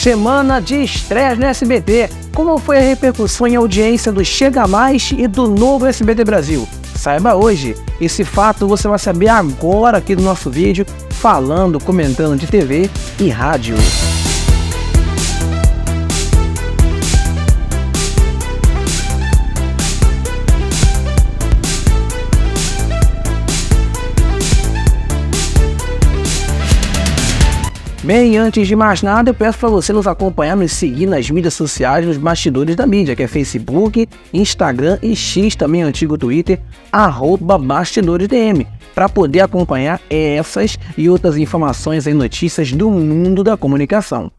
Semana de estreias no SBT. Como foi a repercussão em audiência do Chega Mais e do novo SBT Brasil? Saiba hoje. Esse fato você vai saber agora aqui no nosso vídeo, falando, comentando de TV e rádio. Bem, antes de mais nada, eu peço para você nos acompanhar, nos seguir nas mídias sociais, nos bastidores da mídia, que é Facebook, Instagram e X, também antigo Twitter, @BastidorosDM, para poder acompanhar essas e outras informações e notícias do mundo da comunicação.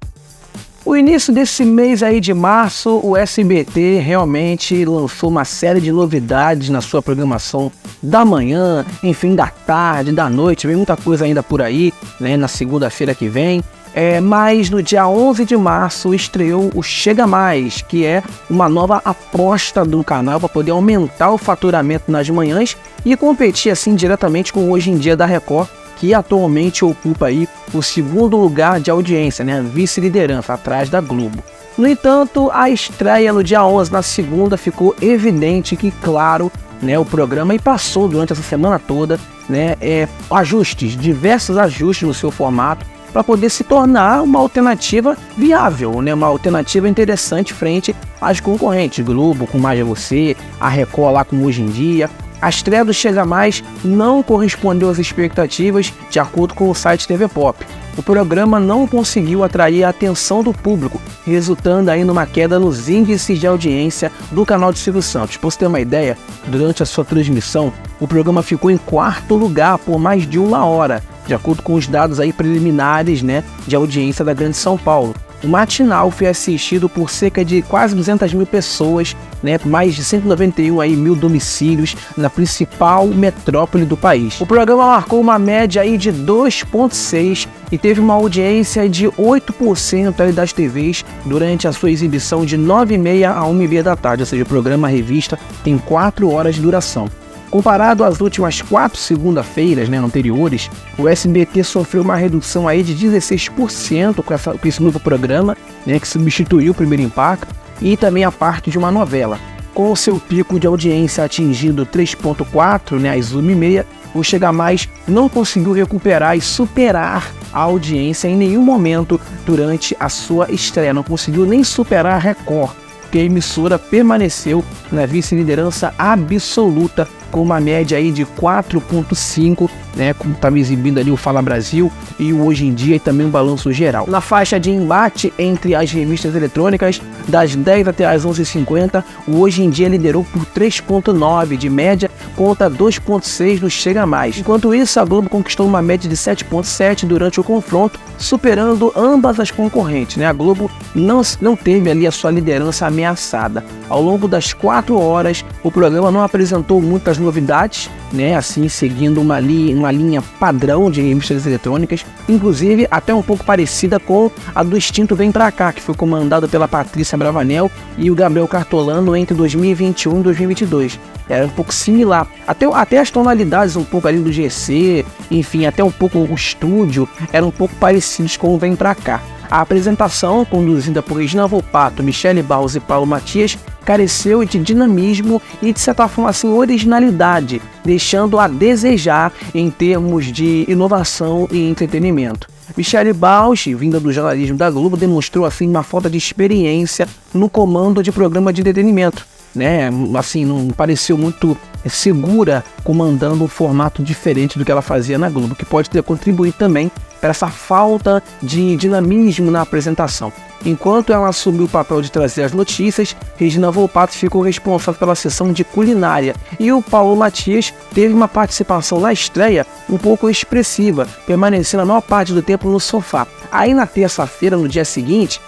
O início desse mês aí de março, o SBT realmente lançou uma série de novidades na sua programação da manhã, enfim, da tarde, da noite, vem muita coisa ainda por aí, né, na segunda-feira que vem. Mas no dia 11 de março estreou o Chega Mais, que é uma nova aposta do canal para poder aumentar o faturamento nas manhãs e competir assim diretamente com o Hoje em Dia da Record, que atualmente ocupa aí o segundo lugar de audiência, né, vice-liderança, atrás da Globo. No entanto, a estreia no dia 11, na segunda, ficou evidente que, claro, né, o programa e passou durante essa semana toda, né, diversos ajustes no seu formato, para poder se tornar uma alternativa viável, né, uma alternativa interessante frente às concorrentes, Globo com Mais Você, a Record lá com Hoje em Dia. A estreia do Chega Mais não correspondeu às expectativas, de acordo com o site TV Pop. O programa não conseguiu atrair a atenção do público, resultando aí numa queda nos índices de audiência do canal de Silvio Santos. Para você ter uma ideia, durante a sua transmissão, o programa ficou em quarto lugar por mais de uma hora, de acordo com os dados aí preliminares, né, de audiência da Grande São Paulo. O matinal foi assistido por cerca de quase 200 mil pessoas, né, mais de 191 mil domicílios na principal metrópole do país. O programa marcou uma média aí de 2,6 e teve uma audiência de 8% aí das TVs durante a sua exibição de 9h30 a 1h30 da tarde, ou seja, o programa revista tem 4 horas de duração. Comparado às últimas 4 segunda-feiras, né, anteriores, o SBT sofreu uma redução aí de 16% com esse novo programa, né, que substituiu o Primeiro Impacto e também a parte de uma novela. Com o seu pico de audiência atingindo 3,4, né, às 1h30, o Chega Mais não conseguiu recuperar e superar a audiência em nenhum momento durante a sua estreia, não conseguiu nem superar a Record, porque a emissora permaneceu na vice-liderança absoluta, com uma média aí de 4,5, né, como estava exibindo ali o Fala Brasil e o Hoje em Dia e também o Balanço Geral. Na faixa de embate entre as revistas eletrônicas, das 10 até as 11h50, o Hoje em Dia liderou por 3,9 de média contra 2,6 no Chega Mais. Enquanto isso, a Globo conquistou uma média de 7,7 durante o confronto, superando ambas as concorrentes, né? A Globo não teve ali a sua liderança ameaçada. Ao longo das 4 horas, o programa não apresentou muitas novidades, né, assim, seguindo uma linha padrão de revistas eletrônicas, inclusive até um pouco parecida com a do extinto Vem Pra Cá, que foi comandado pela Patrícia Bravanel e o Gabriel Cartolano entre 2021 e 2022. Era um pouco similar, até as tonalidades um pouco ali do GC, enfim, até um pouco o estúdio, eram um pouco parecidos com o Vem Pra Cá. A apresentação, conduzida por Regina Volpato, Michele Barros e Paulo Matias, careceu de dinamismo e, de certa forma, assim, originalidade, deixando a desejar em termos de inovação e entretenimento. Michele Barros, vinda do jornalismo da Globo, demonstrou assim uma falta de experiência no comando de programa de entretenimento, né? Assim, não pareceu muito segura comandando um formato diferente do que ela fazia na Globo, que pode ter contribuído também para essa falta de dinamismo na apresentação. Enquanto ela assumiu o papel de trazer as notícias, Regina Volpato ficou responsável pela sessão de culinária e o Paulo Matias teve uma participação na estreia um pouco expressiva, permanecendo a maior parte do tempo no sofá. Aí na terça-feira, no dia seguinte,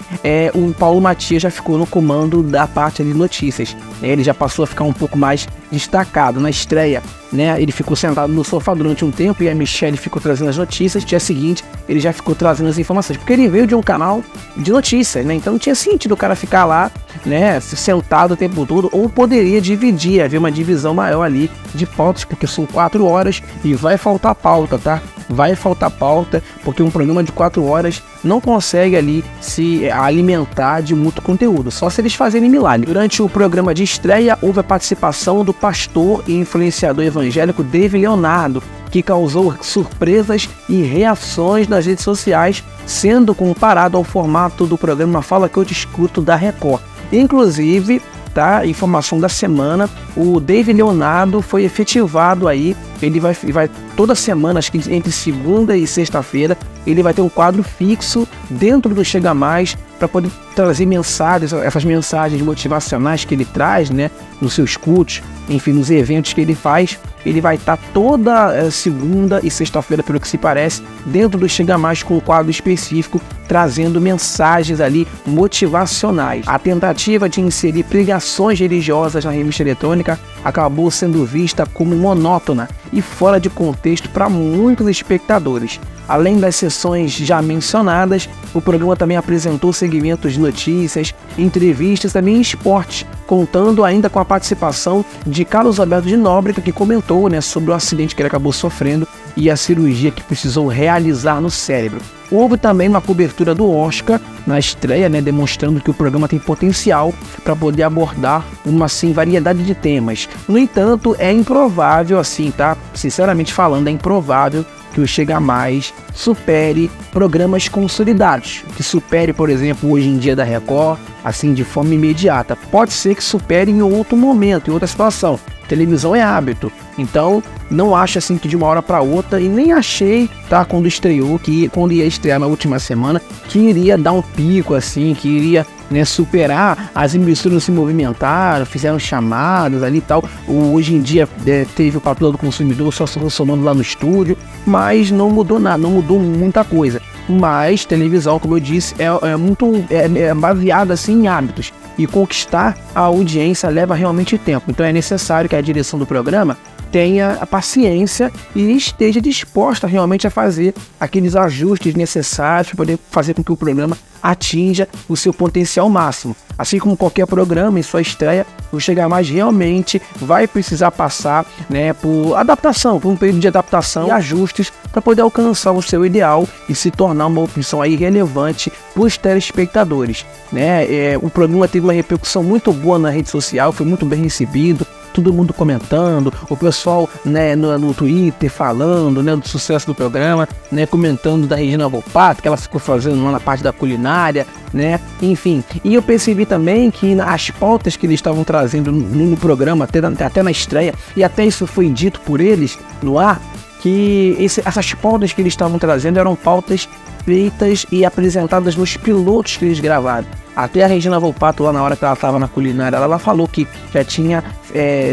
o Paulo Matias já ficou no comando da parte de notícias. Ele já passou a ficar um pouco mais destacado na estreia, né? Ele ficou sentado no sofá durante um tempo e a Michele ficou trazendo as notícias. No dia seguinte, ele já ficou trazendo as informações, porque ele veio de um canal de notícias, né? Então não tinha sentido o cara ficar lá né, sentado o tempo todo, ou poderia dividir, haver uma divisão maior ali de pautas, porque são 4 horas e vai faltar pauta, tá? Vai faltar pauta, porque um programa de 4 horas não consegue ali se alimentar de muito conteúdo, só se eles fazerem milagre. Durante o programa de estreia, houve a participação do pastor e influenciador evangélico David Leonardo, que causou surpresas e reações nas redes sociais, sendo comparado ao formato do programa Fala Que Eu Te Escuto da Record. Inclusive, tá, informação da semana, o David Leonardo foi efetivado aí, ele vai toda semana, acho que entre segunda e sexta-feira, ele vai ter um quadro fixo dentro do Chega Mais para poder trazer mensagens, essas mensagens motivacionais que ele traz, né, nos seus cultos, enfim, nos eventos que ele faz. Ele vai estar toda segunda e sexta-feira, pelo que se parece, dentro do Chega Mais com um quadro específico, trazendo mensagens ali motivacionais. A tentativa de inserir pregações religiosas na revista eletrônica acabou sendo vista como monótona e fora de contexto para muitos espectadores. Além das sessões já mencionadas, o programa também apresentou segmentos de notícias, entrevistas e também esportes, contando ainda com a participação de Carlos Alberto de Nóbrega, que comentou, né, sobre o acidente que ele acabou sofrendo e a cirurgia que precisou realizar no cérebro. Houve também uma cobertura do Oscar na estreia, né, demonstrando que o programa tem potencial para poder abordar uma assim, variedade de temas. No entanto, é improvável, assim, tá? Sinceramente falando, é improvável que o Chega Mais supere programas consolidados, que supere, por exemplo, hoje em dia da Record, assim, de forma imediata. Pode ser que supere em outro momento, em outra situação. Televisão é hábito, então não acho assim que de uma hora para outra, e nem achei, tá, quando estreou, quando ia estrear na última semana, que iria dar um pico assim, que iria, né, superar. As emissoras se movimentaram, fizeram chamadas ali e tal. Hoje em dia teve o papel do consumidor só funcionando lá no estúdio, mas não mudou nada, não mudou muita coisa. Mas televisão, como eu disse, é baseada assim em hábitos. E conquistar a audiência leva realmente tempo. Então é necessário que a direção do programa tenha a paciência e esteja disposta realmente a fazer aqueles ajustes necessários para poder fazer com que o programa atinja o seu potencial máximo. Assim como qualquer programa em sua estreia, o Chega Mais realmente vai precisar passar, né, por adaptação, por um período de adaptação e ajustes para poder alcançar o seu ideal e se tornar uma opção aí relevante para os telespectadores, né? O programa teve uma repercussão muito boa na rede social, foi muito bem recebido. Todo mundo comentando, o pessoal, né, no Twitter falando, né, do sucesso do programa, né, comentando da Regina Volpato, que ela ficou fazendo lá na parte da culinária, né, enfim. E eu percebi também que as pautas que eles estavam trazendo no programa, até na estreia, e até isso foi dito por eles no ar, que essas pautas que eles estavam trazendo eram pautas feitas e apresentadas nos pilotos que eles gravaram. Até a Regina Volpato, lá na hora que ela estava na culinária, ela falou que já tinha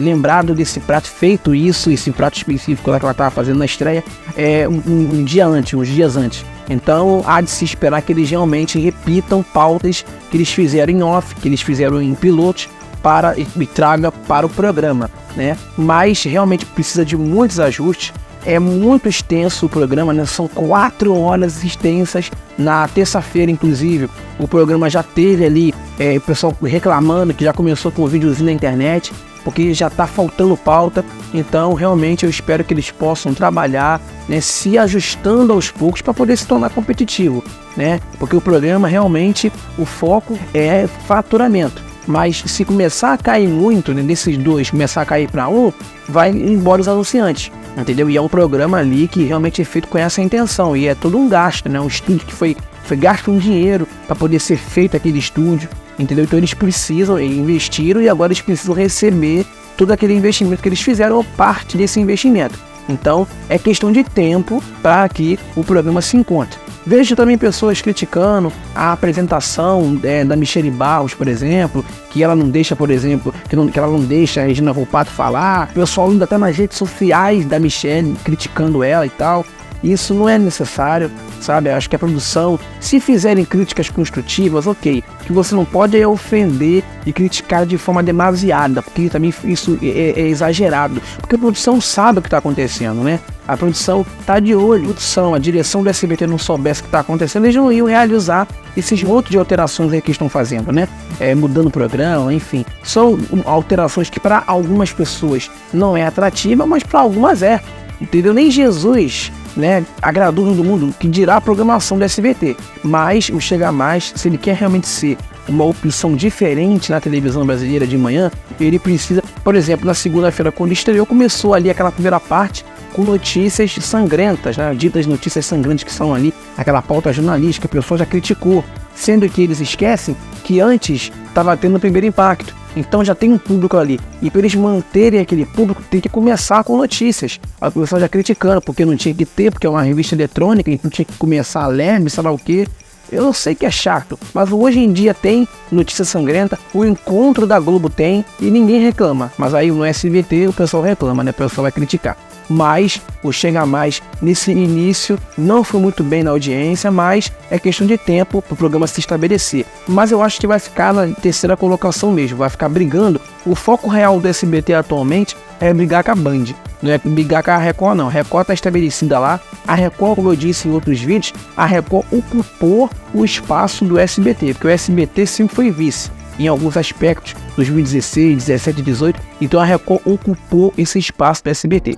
lembrado desse prato, feito esse prato específico lá que ela estava fazendo na estreia, uns dias antes. Então há de se esperar que eles realmente repitam pautas que eles fizeram em off, que eles fizeram em pilotos, e traga para o programa, né? Mas realmente precisa de muitos ajustes. É muito extenso o programa, né? São 4 horas extensas. Na terça-feira, inclusive, o programa já teve ali o pessoal reclamando que já começou com um videozinho na internet, porque já está faltando pauta. Então, realmente, eu espero que eles possam trabalhar, né, se ajustando aos poucos para poder se tornar competitivo, né? Porque o programa, realmente, o foco é faturamento. Mas se começar a cair muito, né, desses dois, começar a cair para um, vai embora os anunciantes, entendeu? E é um programa ali que realmente é feito com essa intenção, e é todo um gasto, né? Um estúdio que foi gasto um dinheiro para poder ser feito aquele estúdio, entendeu? Então eles precisam, investiram, e agora eles precisam receber todo aquele investimento que eles fizeram, ou parte desse investimento. Então é questão de tempo para que o programa se encontre. Vejo também pessoas criticando a apresentação da Michele Barros, por exemplo, que ela não deixa, por exemplo, que ela não deixa a Regina Volpato falar. O pessoal ainda até nas redes sociais da Michele criticando ela e tal. Isso não é necessário, sabe? Acho que a produção, se fizerem críticas construtivas, ok. O que você não pode é ofender e criticar de forma demasiada, porque também isso é exagerado. Porque a produção sabe o que está acontecendo, né? A produção tá de olho. A direção do SBT não soubesse o que está acontecendo, eles não iam realizar esses montes de alterações aí que estão fazendo, né? Mudando o programa, enfim. São alterações que para algumas pessoas não é atrativa, mas para algumas é. Entendeu? Nem Jesus, né, agradou todo mundo, que dirá a programação do SBT. Mas o Chega Mais, se ele quer realmente ser uma opção diferente na televisão brasileira de manhã, ele precisa, por exemplo, na segunda-feira, quando estreou, começou ali aquela primeira parte com notícias sangrentas, né, ditas notícias sangrentas, que são ali aquela pauta jornalística, que o pessoal já criticou, sendo que eles esquecem que antes estava tendo o primeiro impacto. Então já tem um público ali. E para eles manterem aquele público, tem que começar com notícias. A pessoa já criticando, porque não tinha que ter, porque é uma revista eletrônica, então tinha que começar leve, sei lá o quê. Eu sei que é chato, mas hoje em dia tem notícia sangrenta, o encontro da Globo tem e ninguém reclama. Mas aí no SBT o pessoal reclama, né? O pessoal vai criticar. Mas o Chega Mais nesse início não foi muito bem na audiência, mas é questão de tempo para o programa se estabelecer. Mas eu acho que vai ficar na terceira colocação mesmo, vai ficar brigando. O foco real do SBT atualmente é brigar com a Band, não é brigar com a Record não. A Record está estabelecida lá, a Record, como eu disse em outros vídeos, a Record ocupou o espaço do SBT, porque o SBT sempre foi vice em alguns aspectos, 2016, 17, 18, então a Record ocupou esse espaço do SBT.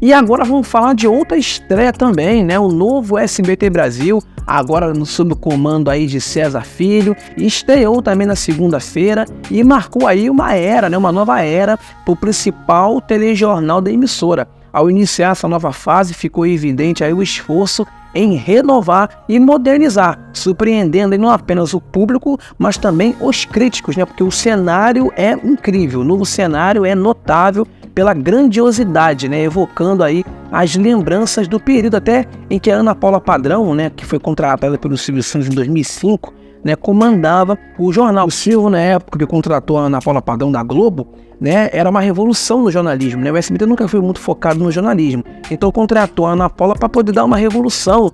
E agora vamos falar de outra estreia também, né? O novo SBT Brasil, agora sob o comando aí de César Filho, estreou também na segunda-feira e marcou aí uma era, né? Uma nova era para o principal telejornal da emissora. Ao iniciar essa nova fase, ficou evidente aí o esforço em renovar e modernizar, surpreendendo não apenas o público, mas também os críticos, né? Porque o cenário é incrível, o novo cenário é notável pela grandiosidade, né, evocando aí as lembranças do período até em que a Ana Paula Padrão, né, que foi contratada pelo Silvio Santos em 2005, né, comandava o jornal. O Silvio, na época que contratou a Ana Paula Padrão da Globo, né, era uma revolução no jornalismo, né? O SBT nunca foi muito focado no jornalismo, então contratou a Ana Paula para poder dar uma revolução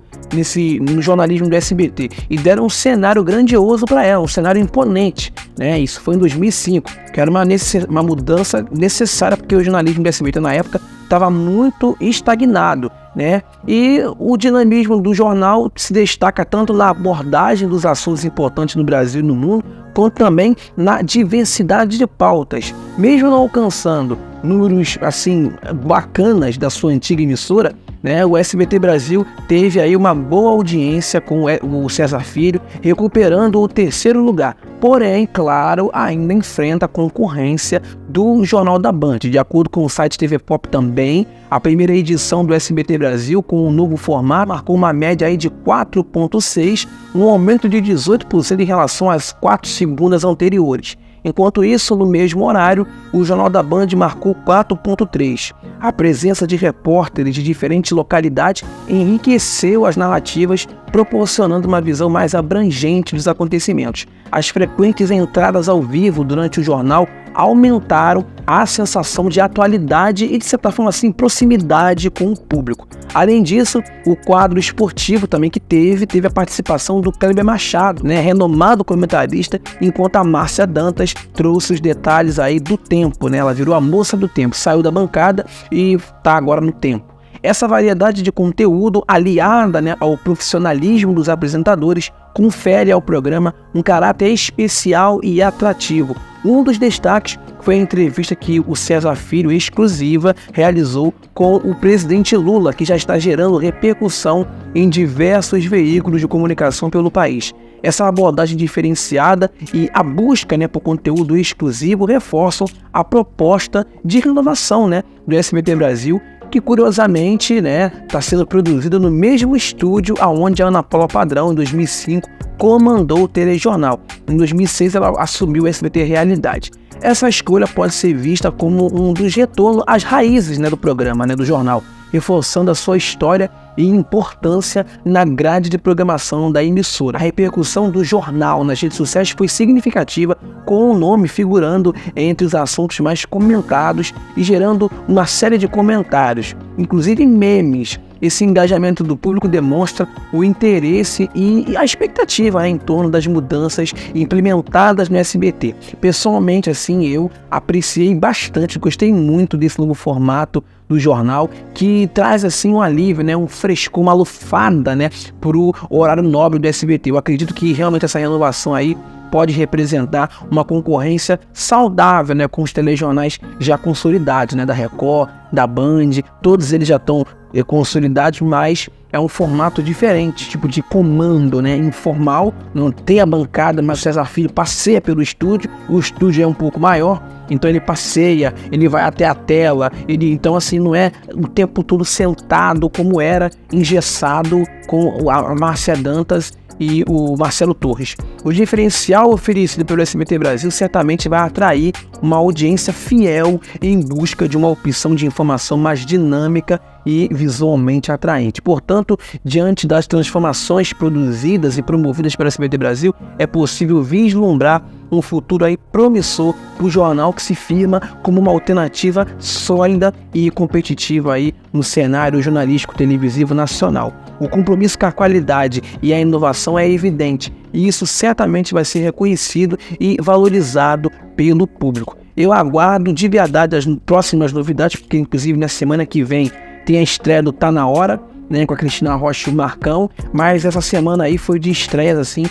no jornalismo do SBT e deram um cenário grandioso para ela, um cenário imponente, né? Isso foi em 2005, que era uma mudança necessária, porque o jornalismo do SBT na época estava muito estagnado, né? E o dinamismo do jornal se destaca tanto na abordagem dos assuntos importantes no Brasil e no mundo, quanto também na diversidade de pautas. Mesmo não alcançando números assim bacanas da sua antiga emissora, né, o SBT Brasil teve aí uma boa audiência com o César Filho, recuperando o terceiro lugar. Porém, claro, ainda enfrenta a concorrência do Jornal da Band. De acordo com o site TV Pop também, a primeira edição do SBT Brasil, com um novo formato, marcou uma média aí de 4,6, um aumento de 18% em relação às 4 segundas anteriores. Enquanto isso, no mesmo horário, o Jornal da Band marcou 4,3. A presença de repórteres de diferentes localidades enriqueceu as narrativas, proporcionando uma visão mais abrangente dos acontecimentos. As frequentes entradas ao vivo durante o jornal aumentaram a sensação de atualidade e, de certa forma, assim, proximidade com o público. Além disso, o quadro esportivo também que teve a participação do Kleber Machado, né, renomado comentarista, enquanto a Márcia Dantas trouxe os detalhes aí do tempo, né? Ela virou a moça do tempo, saiu da bancada e está agora no tempo. Essa variedade de conteúdo, aliada, né, ao profissionalismo dos apresentadores, confere ao programa um caráter especial e atrativo. Um dos destaques foi a entrevista que o César Filho, exclusiva, realizou com o presidente Lula, que já está gerando repercussão em diversos veículos de comunicação pelo país. Essa abordagem diferenciada e a busca, né, por conteúdo exclusivo reforçam a proposta de renovação, né, do SBT Brasil, que curiosamente, né, está sendo produzida no mesmo estúdio aonde a Ana Paula Padrão, em 2005, comandou o telejornal. Em 2006, ela assumiu o SBT Realidade. Essa escolha pode ser vista como um dos retornos às raízes, né, do programa, né, do jornal, reforçando a sua história e importância na grade de programação da emissora. A repercussão do jornal nas redes sociais foi significativa, com o nome figurando entre os assuntos mais comentados e gerando uma série de comentários, inclusive memes, esse engajamento do público demonstra o interesse e a expectativa, né, em torno das mudanças implementadas no SBT. Pessoalmente, assim, eu apreciei bastante, gostei muito desse novo formato do jornal, que traz assim um alívio, né, um frescor, uma lufada, né, pro horário nobre do SBT. Eu acredito que realmente essa renovação aí pode representar uma concorrência saudável, né, com os telejornais já consolidados, né, da Record, da Band, todos eles já estão consolidados, mas é um formato diferente, tipo de comando, né, informal, não tem a bancada, mas o César Filho passeia pelo estúdio, o estúdio é um pouco maior, então ele passeia, ele vai até a tela, então assim, não é o tempo todo sentado como era, engessado com a Márcia Dantas e o Marcelo Torres. O diferencial oferecido pelo SBT Brasil certamente vai atrair uma audiência fiel em busca de uma opção de informação mais dinâmica e visualmente atraente. Portanto, diante das transformações produzidas e promovidas pelo SBT Brasil, é possível vislumbrar um futuro aí promissor para o jornal, que se firma como uma alternativa sólida e competitiva aí no cenário jornalístico televisivo nacional. O compromisso com a qualidade e a inovação é evidente, e isso certamente vai ser reconhecido e valorizado pelo público. Eu aguardo de verdade as próximas novidades, porque inclusive na semana que vem tem a estreia do Tá Na Hora, né, com a Cristina Rocha e o Marcão, mas essa semana aí foi de estreias assim,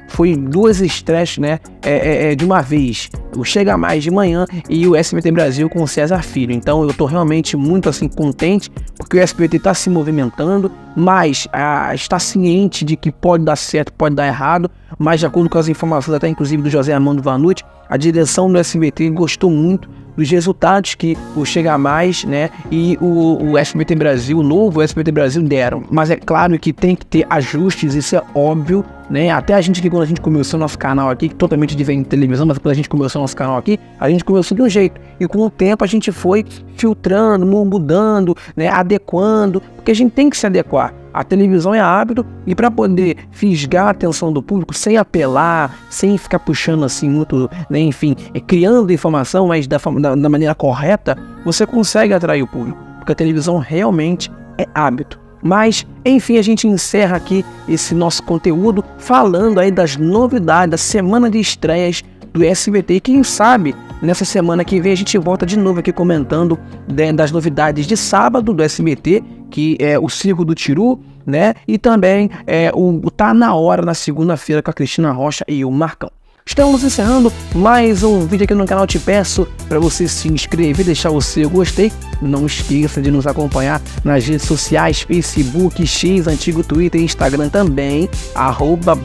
foi 2 estreias, né, de uma vez, o Chega Mais de manhã e o SBT Brasil com o César Filho. Então eu tô realmente muito assim contente, porque o SBT está se movimentando, mas está ciente de que pode dar certo, pode dar errado, mas de acordo com as informações até inclusive do José Armando Vanucci, a direção do SBT gostou muito dos resultados que o Chega Mais, né, e o SBT Brasil, o novo SBT Brasil deram. Mas é claro que tem que ter ajustes, isso é óbvio, né? Até a gente que quando a gente começou nosso canal aqui, totalmente diferente de televisão, mas quando a gente começou nosso canal aqui, a gente começou de um jeito. E com o tempo a gente foi filtrando, mudando, né, adequando, porque a gente tem que se adequar. A televisão é hábito, e para poder fisgar a atenção do público sem apelar, sem ficar puxando assim muito, né, enfim, criando informação, mas da maneira correta, você consegue atrair o público, porque a televisão realmente é hábito. Mas, enfim, a gente encerra aqui esse nosso conteúdo falando aí das novidades da semana de estreias do SBT. E quem sabe, nessa semana que vem a gente volta de novo aqui comentando, né, das novidades de sábado do SBT, que é o Circo do Tiru, né? E também o Tá Na Hora na segunda-feira com a Cristina Rocha e o Marcão. Estamos encerrando mais um vídeo aqui no canal. Te peço para você se inscrever, deixar o seu gostei. Não esqueça de nos acompanhar nas redes sociais, Facebook, X, antigo Twitter e Instagram também,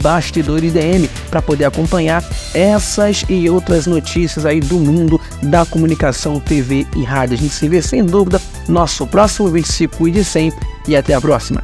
@BastidorDM, para poder acompanhar essas e outras notícias aí do mundo da comunicação, TV e rádio. A gente se vê sem dúvida no nosso próximo vídeo. Se cuide sempre e até a próxima.